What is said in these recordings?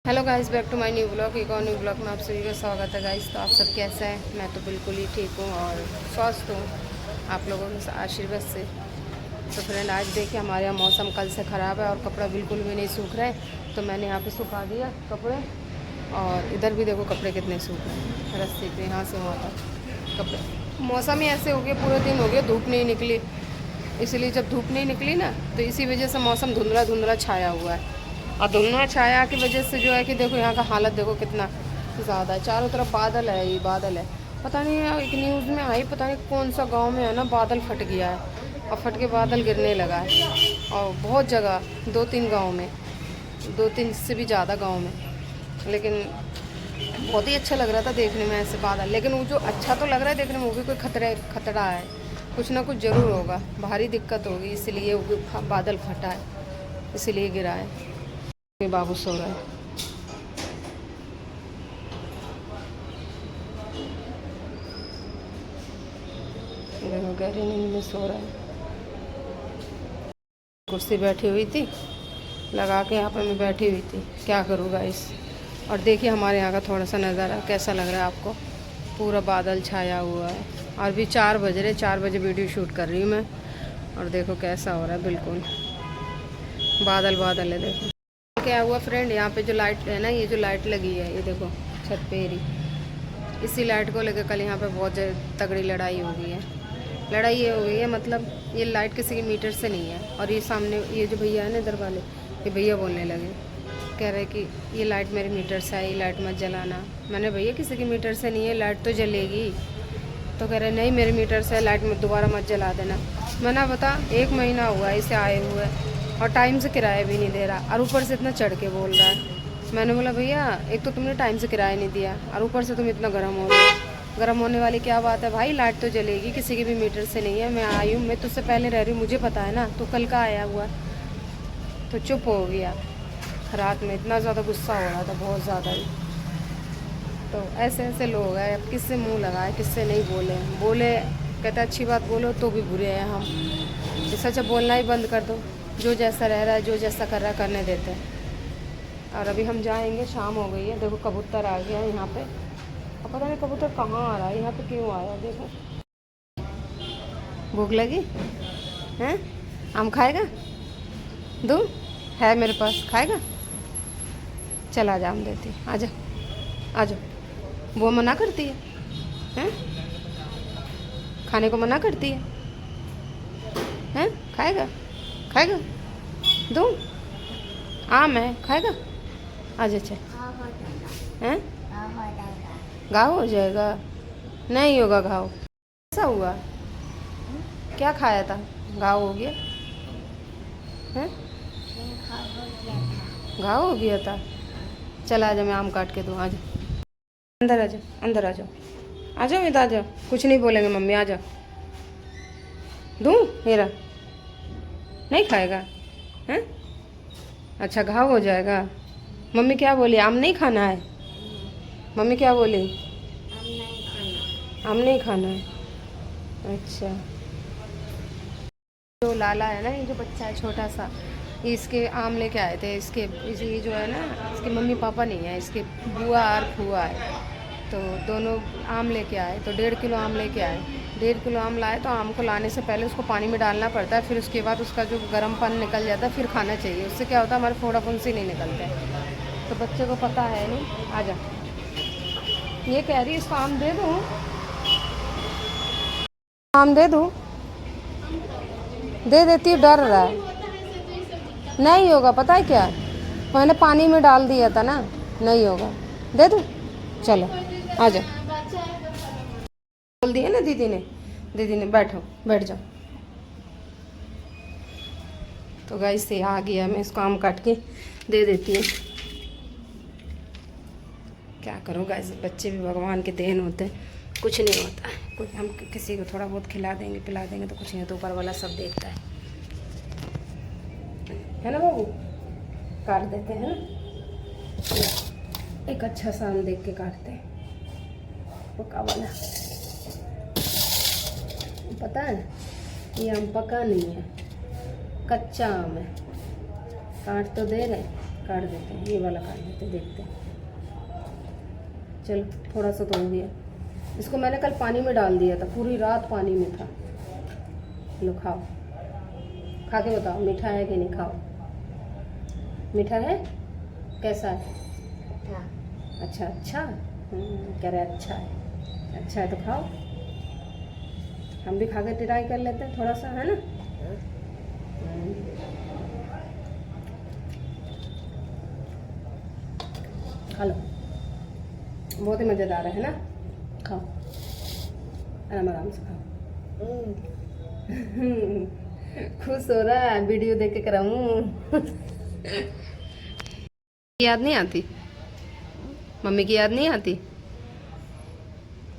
Hello guys, back to my new blog. एक और new blog में आप सभी का स्वागत है गाइस। तो आप सब कैसे हैं? मैं तो बिल्कुल ही ठीक हूँ और स्वस्थ हूँ आप लोगों के आशीर्वाद से। तो फ्रेंड, आज देखिए हमारे यहाँ मौसम कल से ख़राब है और कपड़ा बिल्कुल भी नहीं सूख रहे। तो मैंने यहाँ पे सुखा दिया कपड़े, और इधर भी देखो कपड़े कितने सूख रहे हैं रस्ते पे, यहाँ से वहाँ तक कपड़े। मौसम ही ऐसे हो गया, पूरे दिन हो गया धूप नहीं निकली। इसलिए जब धूप नहीं निकली ना, तो इसी वजह से मौसम धुंधला धुंधला छाया हुआ है। और धुंधला छाया की वजह से जो है कि देखो यहाँ का हालत देखो कितना ज़्यादा है। चारों तरफ बादल है, ये बादल है। पता नहीं एक न्यूज़ में आई, पता नहीं कौन सा गांव में है ना, बादल फट गया है और फट के बादल गिरने लगा है। और बहुत जगह, 2-3 गांव में, 2-3 से भी ज़्यादा गांव में। लेकिन बहुत ही अच्छा लग रहा था देखने में ऐसे बादल। लेकिन वो जो अच्छा तो लग रहा है देखने में, वो भी कोई खतरा है, कुछ ना कुछ ज़रूर होगा, भारी दिक्कत होगी, इसलिए वो बादल फटा है, इसीलिए गिरा है। बाबू सो रहा है। देखो गहरी नींद में सो रहा है। कुर्सी बैठी हुई थी लगा के, यहाँ पे मैं बैठी हुई थी, क्या करूँ गाइस। और देखिए हमारे यहाँ का थोड़ा सा नज़ारा कैसा लग रहा है आपको। पूरा बादल छाया हुआ है और भी 4 बज रहे, 4 बजे वीडियो शूट कर रही हूँ मैं। और देखो कैसा हो रहा है, बिल्कुल बादल बादल है। देखो क्या हुआ फ्रेंड, यहाँ पे जो लाइट है ना, ये जो लाइट लगी है, ये देखो छत पे ही, इसी लाइट को लेकर कल यहाँ पे बहुत तगड़ी लड़ाई हो गई है। लड़ाई ये हो गई है, मतलब ये लाइट किसी के मीटर से नहीं है। और ये सामने ये जो भैया है ना इधर वाले, ये भैया बोलने लगे, कह रहे कि ये लाइट मेरे मीटर से आई, लाइट मत जलाना। मैंने भैया किसी के मीटर से नहीं है, लाइट तो जलेगी। तो कह रहे नहीं मेरे मीटर से लाइट में दोबारा मत जला देना। मैंने बता 1 महीना हुआ इसे आए हुए और टाइम से किराया भी नहीं दे रहा, और ऊपर से इतना चढ़ के बोल रहा है। मैंने बोला भैया एक तो तुमने टाइम से किराया नहीं दिया और ऊपर से तुम इतना गर्म हो रहे हो। गर्म होने वाली क्या बात है भाई, लाइट तो जलेगी, किसी के भी मीटर से नहीं है। मैं आई हूँ, मैं तुझसे पहले रह रही हूँ, मुझे पता है ना, तू कल का आया हुआ। तो चुप हो गया। रात में इतना ज़्यादा गुस्सा हो रहा था, बहुत ज़्यादा ही। तो ऐसे ऐसे लोग हैं, अब किससे मुंह लगाए, किससे नहीं बोले। बोले कहते अच्छी बात बोलो तो भी बुरे हैं हम। इससे अच्छा बोलना ही बंद कर दो। जो जैसा रह रहा है, जो जैसा कर रहा है करने देते हैं। और अभी हम जाएंगे, शाम हो गई है। देखो कबूतर आ गया है यहाँ पे, और पता नहीं कबूतर कहाँ आ रहा है, यहाँ पे क्यों आया। देखो भूख लगी हैं, आम खाएगा? दूँ है मेरे पास, खाएगा? चला जा, आम देती, आजा आजा। वो मना करती है हैं, खाने को मना करती है हैं? खाएगा खाएगा? दूँ आम है, खाएगा? आज अच्छा हैं, घाव हो जाएगा? नहीं होगा घाव। ऐसा हुआ क्या, खाया था घाव हो गया हैं? घाव हो गया था। चल आजा, मैं आम काट के दूँ, आजा अंदर, आजा अंदर, आ जाओ आ जाओ, इधर आ जाओ, कुछ नहीं बोलेंगे मम्मी, आ जाओ। दूँ मेरा? नहीं खाएगा हैं? अच्छा घाव हो जाएगा। मम्मी क्या बोली, आम नहीं खाना है? मम्मी क्या बोली? आम नहीं खाना है। अच्छा, जो लाला है ना, ये जो बच्चा है छोटा सा, ये इसके आम लेके आए थे। ये जो है ना, इसके मम्मी पापा नहीं है, इसके बुआ और फुआ है। तो दोनों आम लेके आए, तो 1.5 किलो आम लेके आए। 1.5 किलो आम लाए, तो आम को लाने से पहले उसको पानी में डालना पड़ता है, फिर उसके बाद उसका जो गर्म पानी निकल जाता है, फिर खाना चाहिए। उससे क्या होता है, हमारे फोड़ा फुंसी नहीं निकलते हैं। तो बच्चे को पता है नहीं। आ जा, ये कह रही इसको आम दे दूँ, आम दे दूँ? दे देती हूँ, डर रहा है। नहीं होगा, पता है क्या, मैंने पानी में डाल दिया था ना, नहीं होगा। दे दूँ? चलो आ जाओ, बोल दिया ना दीदी ने, दीदी ने बैठो, बैठ जाओ। तो गाइस से आ गया, मैं इसको आम काट के दे देती हूँ। क्या करूँ गाइस, बच्चे भी भगवान के देन होते हैं, कुछ नहीं होता है। कुछ हम किसी को थोड़ा बहुत खिला देंगे पिला देंगे तो कुछ नहीं, तो ऊपर वाला सब देखता है ना बाबू? काट देते हैं ना, एक अच्छा सा आम देख के काटते हैं, पका वाला। पता है ये आम पका नहीं है, कच्चा आम है। काट तो दे रहे, काट देते हैं, ये वाला काट देते हैं, देखते हैं। चलो थोड़ा सा तो हो गया। इसको मैंने कल पानी में डाल दिया था, पूरी रात पानी में था। लो खाओ, खा के बताओ मीठा है कि नहीं। खाओ, मीठा है? कैसा है? अच्छा अच्छा, कह रहे अच्छा है। अच्छा है तो खाओ, हम भी खा के ट्राई कर लेते हैं थोड़ा सा, है ना। खा लो, बहुत ही मज़ेदार है ना। खाओ, आराम आराम से खाओ। खुश हो रहा है, वीडियो देख के कराऊँ। याद नहीं आती? मम्मी की याद नहीं आती?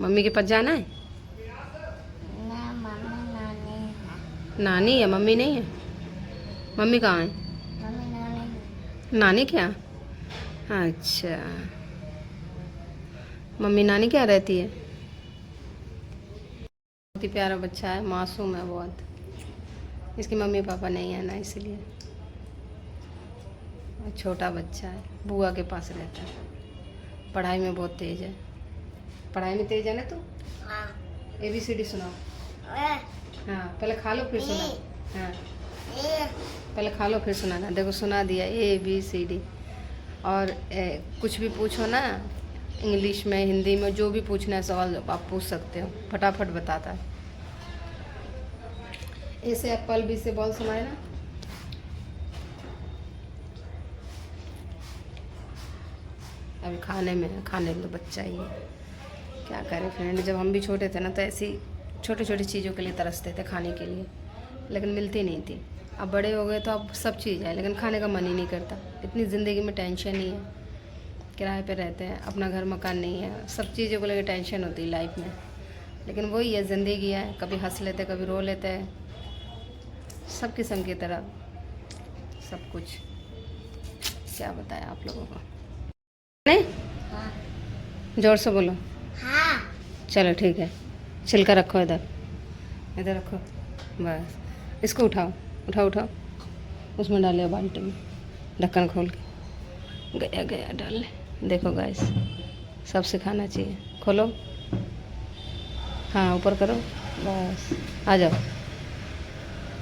मम्मी के पास जाना है? नानी है, मम्मी नहीं है। मम्मी कहाँ है? नानी क्या? अच्छा, मम्मी नानी क्या रहती है? बहुत ही प्यारा बच्चा है, मासूम है बहुत। इसकी मम्मी पापा नहीं है ना, इसलिए छोटा बच्चा है, बुआ के पास रहता है। पढ़ाई में बहुत तेज है। पढ़ाई में तेज है ना तू? हाँ। ABCD सुनाओ। हाँ, पहले खा लो फिर सुना। हाँ, पहले खा लो फिर सुनाना। देखो सुना दिया ABCD। और कुछ भी पूछो ना, इंग्लिश में, हिंदी में, जो भी पूछना है सवाल आप पूछ सकते हो, फटाफट बताता है। A से एप्पल, B से बॉल सुनाए ना। अभी खाने में, खाने में तो बच्चा ही है, क्या करें फ्रेंड। जब हम भी छोटे थे ना तो ऐसी छोटी छोटी चीज़ों के लिए तरसते थे खाने के लिए, लेकिन मिलती नहीं थी। अब बड़े हो गए तो अब सब चीज़ है, लेकिन खाने का मन ही नहीं करता। इतनी ज़िंदगी में टेंशन ही है, किराए पे रहते हैं, अपना घर मकान नहीं है, सब चीज़ों को लेकर टेंशन होती है लाइफ में। लेकिन वही है, ज़िंदगी है, कभी हंस लेते कभी रो लेते हैं, सब किस्म की तरह सब कुछ। क्या बताया आप लोगों को? नहीं? हाँ। जोर से बोलो। हाँ। चलो ठीक है, छिलका रखो इधर, इधर रखो बस। इसको उठाओ, उठाओ उठाओ, उसमें डाले बाल्टी में, ढक्कन खोल के। गया गया डालने। देखो गाइस, सब सिखाना चाहिए। खोलो, हाँ ऊपर करो, बस। आ जाओ,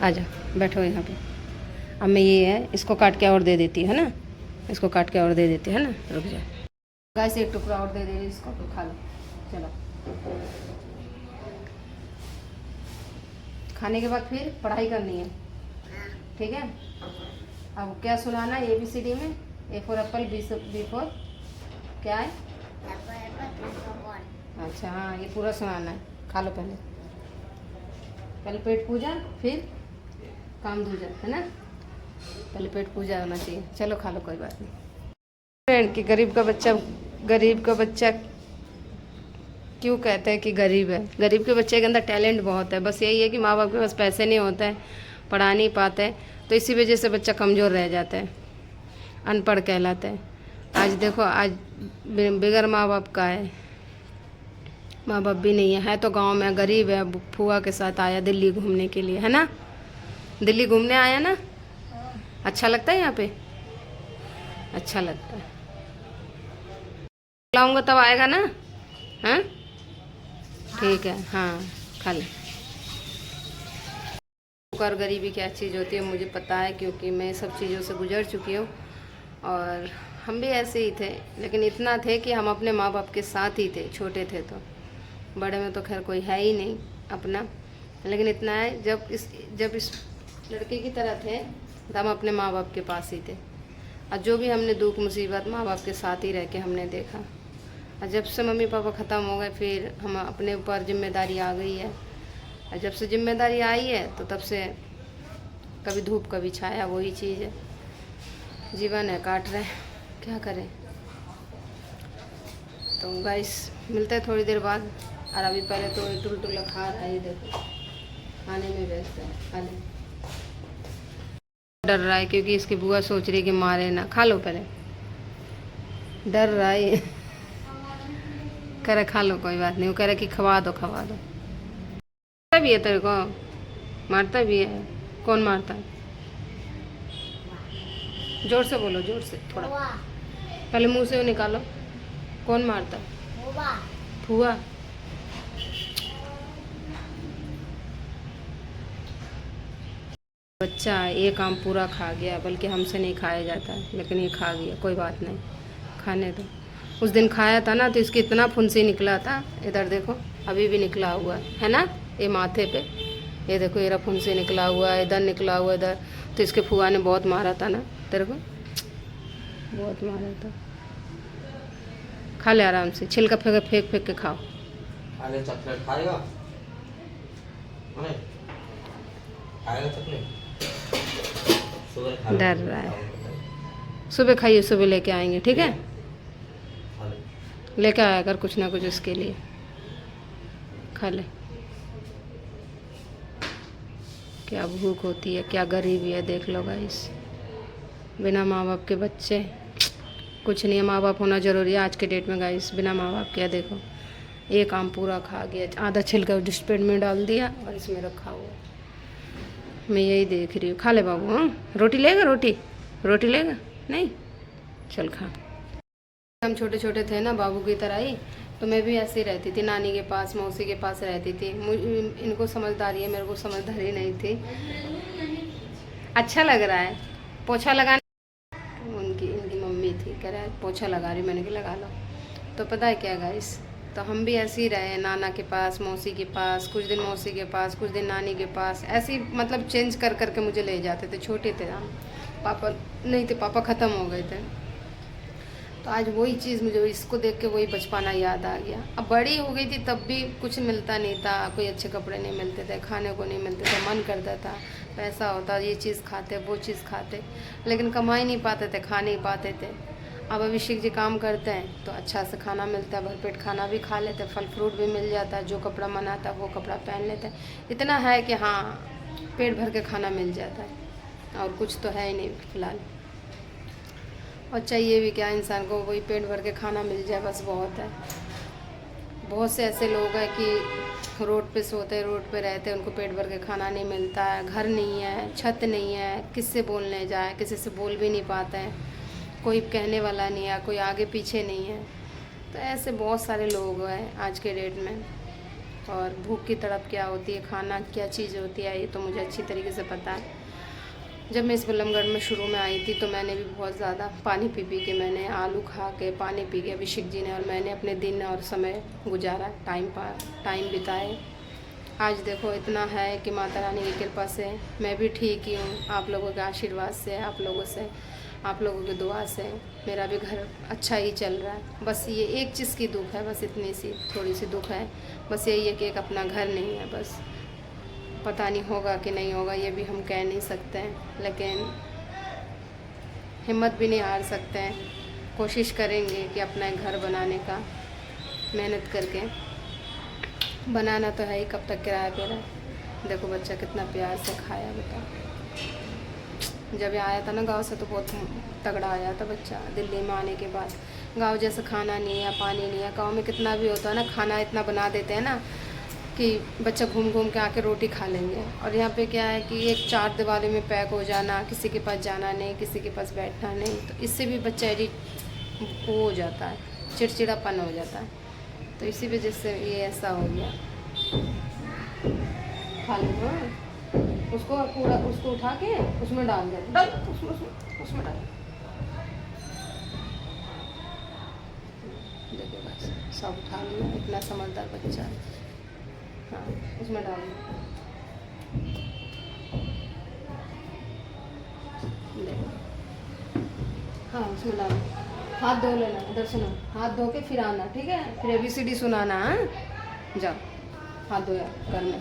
आ जाओ, बैठो यहाँ पे। अब मैं ये है, इसको काट के और दे देती है ना, इसको काट के और दे देती है ना। रुक जाओ गाइस, एक टुकड़ा और दे दे रही इसको, तो खा लो। चलो, खाने के बाद फिर पढ़ाई करनी है, ठीक है। अब क्या सुनाना है ABCD में? A for Apple, B for क्या है? अच्छा हाँ, ये पूरा सुनाना है। खा लो पहले, पहले पेट पूजा फिर काम दूजा, है ना। पहले पेट पूजा होना चाहिए। चलो खा लो, कोई बात नहीं। फ्रेंड कि गरीब का बच्चा क्यों कहते हैं कि गरीब है? गरीब के बच्चे के अंदर टैलेंट बहुत है, बस यही है कि माँ बाप के पास पैसे नहीं होते हैं, पढ़ा नहीं पाते, तो इसी वजह से बच्चा कमज़ोर रह जाता है, अनपढ़ कहलाता है। आज देखो, आज बगैर माँ बाप का है, माँ बाप भी नहीं है तो गांव में गरीब है। फुआ के साथ आया दिल्ली घूमने के लिए, है ना। दिल्ली घूमने आया ना, अच्छा लगता है यहाँ पे? अच्छा लगता है। लाऊंगा तब आएगा ना? हाँ ठीक है, हाँ खा ले। और गरीबी क्या चीज़ होती है मुझे पता है, क्योंकि मैं सब चीज़ों से गुजर चुकी हूँ। और हम भी ऐसे ही थे, लेकिन इतना थे कि हम अपने माँ बाप के साथ ही थे, छोटे थे तो। बड़े में तो खैर कोई है ही नहीं अपना, लेकिन इतना है जब इस लड़के की तरह थे तो हम अपने माँ बाप के पास ही थे। और जो भी हमने दुख मुसीबत माँ बाप के साथ ही रह के हमने देखा। और जब से मम्मी पापा ख़त्म हो गए, फिर हम अपने ऊपर जिम्मेदारी आ गई है। और जब से जिम्मेदारी आई है तो तब से कभी धूप कभी छाया, वही चीज़ है। जीवन है, काट रहे, क्या करें। तो गाइस मिलते हैं थोड़ी देर बाद। और अभी पहले तो टुलटुला खा रहा है, देखो खाने में व्यस्त है। खाने डर रहा है क्योंकि इसकी बुआ सोच रही है कि मारे ना। खा लो पहले, डर रहा है। कह रहा खा लो कोई बात नहीं, वो कह रहा कि खवा दो खवा दो। मारता भी है तेरे को, मारता भी है। कौन मारता है? जोर से बोलो, जोर से थोड़ा। पहले मुंह से वो निकालो। कौन मारता? फुआ। बच्चा ये काम पूरा खा गया, बल्कि हमसे नहीं खाया जाता है, लेकिन ये खा गया। कोई बात नहीं, खाने दो। उस दिन खाया था ना तो इसकी इतना फुंसी निकला था, इधर देखो अभी भी निकला हुआ है ना, ये माथे पे। ये देखो ये फुंसी निकला हुआ है, इधर निकला हुआ इधर। तो इसके फुआ ने बहुत मारा था ना तेरे को, बहुत मारा था। खा ले आराम से, छिलका फेंक फेंक फेंक के खाओ। चॉकलेट खाएगा? खाएगा चॉकलेट? डर रहा है। सुबह खाइए, सुबह लेके आएंगे, ठीक है? लेके आया कर कुछ ना कुछ उसके लिए, खा ले। क्या भूख होती है, क्या गरीबी है, देख लो गाइस। बिना माँ बाप के बच्चे कुछ नहीं है। माँ बाप होना ज़रूरी है आज के डेट में गाइस। बिना माँ बाप के देखो ये काम पूरा खा गया, आधा छिलका डस्टबिन में डाल दिया और इसमें रखा हुआ। मैं यही देख रही हूँ। खा ले बाबू। हाँ, रोटी लेगा? रोटी रोटी लेगा? नहीं, चल खा। हम छोटे छोटे थे ना बाबू की तरह ही, तो मैं भी ऐसे ही रहती थी, नानी के पास, मौसी के पास रहती थी। इनको समझदारी है, मेरे को समझदारी नहीं थी। अच्छा लग रहा है पोछा लगाने। इनकी मम्मी थी, कह रहा है पोछा लगा रही, मैंने कहा लगा लो। तो पता है क्या गाइस, तो हम भी ऐसे ही रहे, नाना के पास, मौसी के पास, कुछ दिन मौसी के पास, कुछ दिन नानी के पास, ऐसे ही मतलब चेंज कर करके मुझे ले जाते थे। छोटे थे हम, पापा नहीं थे, पापा ख़त्म हो गए थे। तो आज वही चीज़ मुझे इसको देख के वही बचपना याद आ गया। अब बड़ी हो गई थी तब भी कुछ मिलता नहीं था, कोई अच्छे कपड़े नहीं मिलते थे, खाने को नहीं मिलते थे। मन करता था पैसा होता, ये चीज़ खाते, वो चीज़ खाते, लेकिन कमा ही नहीं पाते थे, खा नहीं पाते थे। अब अभिषेक जी काम करते हैं तो अच्छा से खाना मिलता है, भरपेट खाना भी खा लेते, फल फ्रूट भी मिल जाता है, जो कपड़ा मन आता है वो कपड़ा पहन लेते हैं। इतना है कि हाँ पेट भर के खाना मिल जाता है, और कुछ तो है ही नहीं फिलहाल। और चाहिए भी क्या इंसान को, वही पेट भर के खाना मिल जाए बस बहुत है। बहुत से ऐसे लोग हैं कि रोड पे सोते, रोड पे रहते, उनको पेट भर के खाना नहीं मिलता है, घर नहीं है, छत नहीं है, किससे बोलने जाए, किसी से बोल भी नहीं पाते हैं, कोई कहने वाला नहीं है, कोई आगे पीछे नहीं है। तो ऐसे बहुत सारे लोग हैं आज के डेट में। और भूख की तड़प क्या होती है, खाना क्या चीज़ होती है, ये तो मुझे अच्छी तरीके से पता है। जब मैं इस बल्लमगढ़ में शुरू में आई थी तो मैंने भी बहुत ज़्यादा पानी पी पी के, मैंने आलू खा के, पानी पी के अभिषेक जी ने और मैंने अपने दिन और समय गुजारा, टाइम बिताए। आज देखो इतना है कि माता रानी की कृपा से मैं भी ठीक ही हूँ। आप लोगों के आशीर्वाद से, आप लोगों की दुआ से मेरा भी घर अच्छा ही चल रहा है। बस ये एक चीज़ की दुख है, बस इतनी सी थोड़ी सी दुख है, बस यही है कि एक अपना घर नहीं है। बस पता नहीं होगा कि नहीं होगा, ये भी हम कह नहीं सकते हैं, लेकिन हिम्मत भी नहीं हार सकते हैं। कोशिश करेंगे कि अपना एक घर बनाने का, मेहनत करके बनाना तो है ही, कब तक किराया पे रहे। देखो बच्चा कितना प्यार से खाया बेटा। जब ये आया था ना गांव से तो बहुत तगड़ा आया था बच्चा। दिल्ली में आने के बाद गांव जैसे खाना नहीं है, पानी नहीं है। गांव में कितना भी होता है ना, खाना इतना बना देते हैं ना कि बच्चा घूम घूम के आके रोटी खा लेंगे। और यहाँ पे क्या है कि एक चार दीवारी में पैक हो जाना, किसी के पास जाना नहीं, किसी के पास बैठना नहीं, तो इससे भी बच्चा एडिट हो जाता है, चिड़चिड़ापन हो जाता है। तो इसी वजह से ये ऐसा हो गया। खा लो उसको, पूरा उसको उठा के उसमें डाल दे, उसमें डाल। देखो बस सब उठा लिया, इतना समझदार बच्चा है। हाँ उसमें डाल देखो, हाँ उसमें डाल। हाथ धो लेना, इधर सुनो, हाथ धो के फिर आना, ठीक है? फिर ABCD सुनाना। हाँ जाओ, हाथ धोया घर में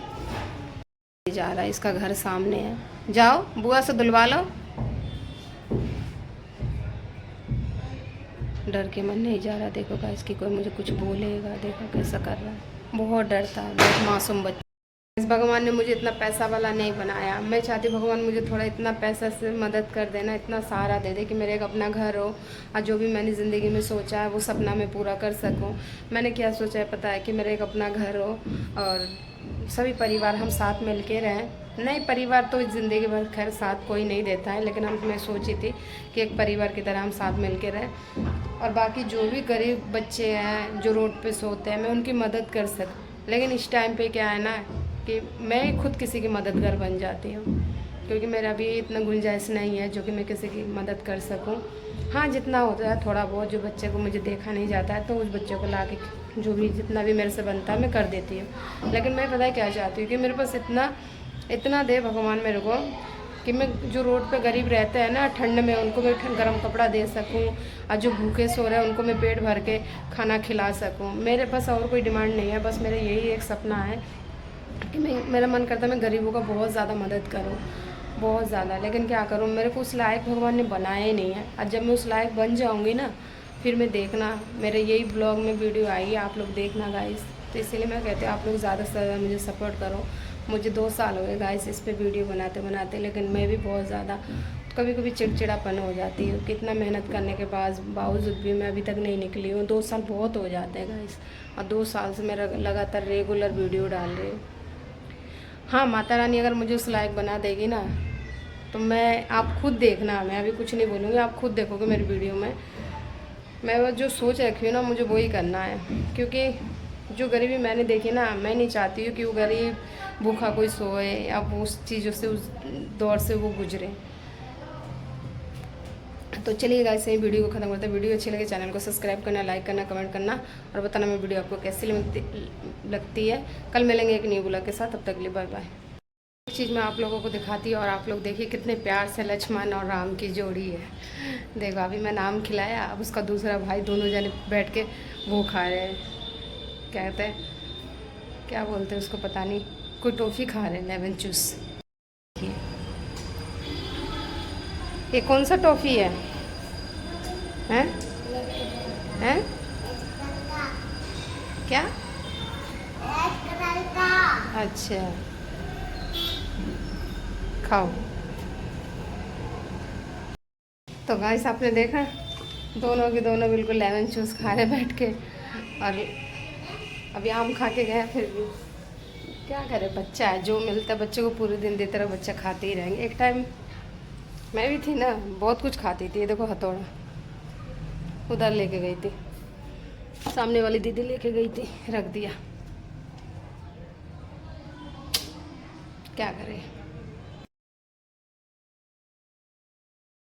जा रहा है, इसका घर सामने है। जाओ बुआ से धुलवा लो। डर के मन नहीं जा रहा। देखो गाइस कि कोई मुझे कुछ बोलेगा, देखो कैसा कर रहा है, बहुत डरता है, बहुत मासूम बच्चा। इस भगवान ने मुझे इतना पैसा वाला नहीं बनाया। मैं चाहती भगवान मुझे थोड़ा इतना पैसा से मदद कर देना, इतना सहारा दे दे कि मेरे एक अपना घर हो, और जो भी मैंने ज़िंदगी में सोचा है वो सपना मैं पूरा कर सकूं। मैंने क्या सोचा है पता है? कि मेरा एक अपना घर हो और सभी परिवार हम साथ मिल के रहें। नहीं, परिवार तो ज़िंदगी भर खैर साथ कोई नहीं देता है, लेकिन मैं सोची थी कि एक परिवार की तरह हम साथ मिल के रहें और बाकी जो भी गरीब बच्चे हैं जो रोड पे सोते हैं मैं उनकी मदद कर सकूँ। लेकिन इस टाइम पे क्या है ना कि मैं खुद किसी की मददगार बन जाती हूँ, क्योंकि मेरा भी इतना गुंजाइश नहीं है जो कि मैं किसी की मदद कर सकूँ। हाँ, जितना होता है थोड़ा बहुत, जो बच्चे को मुझे देखा नहीं जाता है तो उस बच्चे को ला के जो भी जितना भी मेरे से बनता है मैं कर देती हूँ। लेकिन मैं पता है क्या चाहती हूँ कि मेरे पास इतना दे भगवान मेरे को कि मैं जो रोड पे गरीब रहते हैं ना ठंड में, उनको मैं गर्म कपड़ा दे सकूं और जो भूखे सो रहे हैं उनको मैं पेट भर के खाना खिला सकूं। मेरे पास और कोई डिमांड नहीं है, बस मेरा यही एक सपना है कि मेरा मन करता है मैं गरीबों का बहुत ज़्यादा मदद करूं, बहुत ज़्यादा। लेकिन क्या करूं, मेरे को उस लायक भगवान ने बनाया ही नहीं है। और जब मैं उस लायक बन जाऊँगी ना फिर मैं देखना, मेरे यही ब्लॉग में वीडियो आई आप लोग देखना गाइस। तो इसीलिए मैं कहती हूँ आप लोग ज़्यादा से ज़्यादा मुझे सपोर्ट करो। मुझे 2 साल हो गए गाइस इस पे वीडियो बनाते बनाते, लेकिन मैं भी बहुत ज़्यादा कभी कभी चिड़चिड़ापन हो जाती हूँ। कितना मेहनत करने के बावजूद भी मैं अभी तक नहीं निकली हूँ। 2 साल बहुत हो जाते हैं गाइस, और 2 साल से मेरा लगातार रेगुलर वीडियो डाल रही हूँ। हाँ, माता रानी अगर मुझे उस लायक बना देगी ना तो मैं, आप खुद देखना, मैं अभी कुछ नहीं बोलूँगी, आप खुद देखोगे मेरी वीडियो में। मैं वो जो सोच रखी हूँ ना मुझे वही करना है, क्योंकि जो गरीबी मैंने देखी ना, मैं नहीं चाहती हूँ कि वो गरीब भूखा कोई सोए या वो उस चीज़ों से, उस दौर से वो गुजरे। तो चलिए गाइस यही वीडियो को ख़त्म करते हैं। वीडियो अच्छी लगे चैनल को सब्सक्राइब करना, लाइक करना, कमेंट करना और बताना मेरी वीडियो आपको कैसी लगती है। कल मिलेंगे एक न्यू ब्लॉग के साथ, तब तक के लिए बाय बाय। एक चीज़ मैं आप लोगों को दिखाती हूँ और आप लोग देखिए कितने प्यार से लक्ष्मण और राम की जोड़ी है। देखो अभी मैं नाम खिलाया, अब उसका दूसरा भाई, दोनों जने बैठ के वो खा रहे हैं, क्या कहते हैं, क्या बोलते हैं उसको पता नहीं, कोई टॉफ़ी खा रहे हैं, लेमन जूस। ये कौन सा टॉफ़ी है? हैं? हैं? क्या? अच्छा, खाओ। तो गाइस आपने देखा दोनों के दोनों बिल्कुल लेमन जूस खा रहे बैठ के, और अभी आम खा के गए। फिर भी क्या करे, बच्चा है, जो मिलता है बच्चे को पूरे दिन देते रहो, बच्चा खाते ही रहेंगे। एक टाइम मैं भी थी ना, बहुत कुछ खाती थी। ये देखो हथौड़ा उधर लेके गई थी, सामने वाली दीदी लेके गई थी, रख दिया, क्या करें।